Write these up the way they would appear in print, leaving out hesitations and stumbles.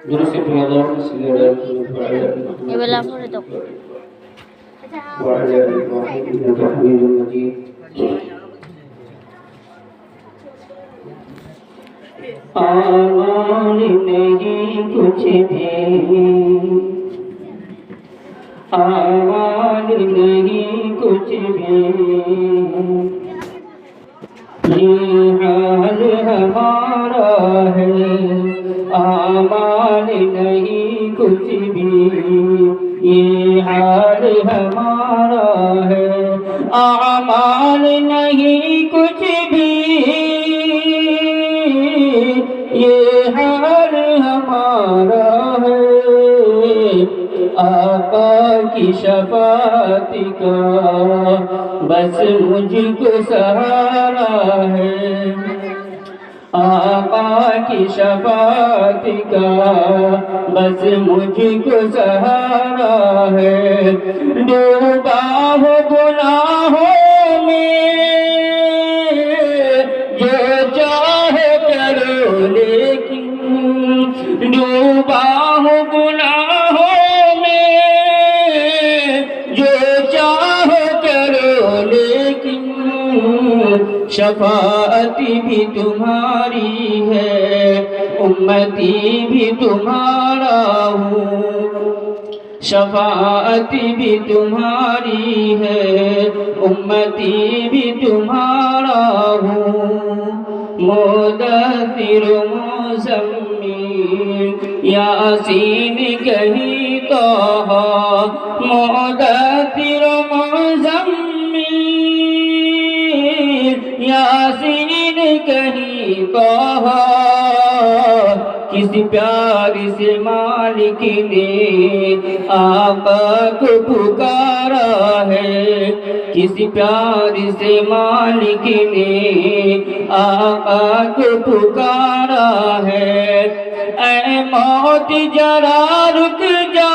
یہ والا پڑھ دو. وعلى آل إبراهيم إنك حميد مجيد. آمان نہیں کچھ بھی، آمان نہیں کچھ بھی، یہ حال ہمارا ہے. آمان نہیں کچھ بھی، یہ حال ہمارا ہے. اعمال نہیں کچھ بھی، یہ حال ہمارا ہے. آقا کی شفاعت کا بس مجھ کو سہارا ہے. آقا کی شفاعت کا بس مجھ کو سہارا ہے. ڈوبا ہوں گناہوں میں جو چاہے کرو، لیکن ڈوبا ہوں گناہوں میں جو چاہے کرو، لیکن شفاعت بھی تمہاری ہے، امتی بھی تمہارا ہوں. شفاعت بھی تمہاری ہے، امتی بھی تمہارا ہوں. مدثر مزمل یاسین کہیں طہ، مدثر مزمل یاسین کہیں طہ. کس پیار سے مالک نے آقا کو پکارا ہے، کس پیار سے مالک نے آقا کو پکارا ہے. اے موت ذرا رک جا،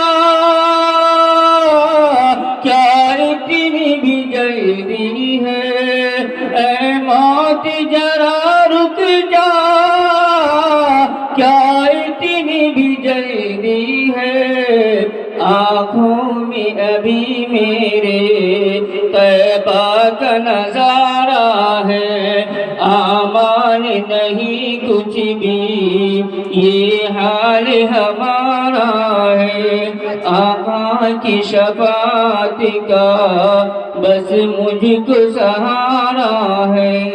کیا اتنی بھی جلدی ہے. اے موت ذرا رک جا، کیا اتنی بھی جلدی ہے. آنکھوں میں ابھی میرے طیبہ کا نظارہ ہے. آمان نہیں کچھ بھی، یہ حال ہمارا ہے. آقا کی شفاعت کا بس مجھ کو سہارا ہے.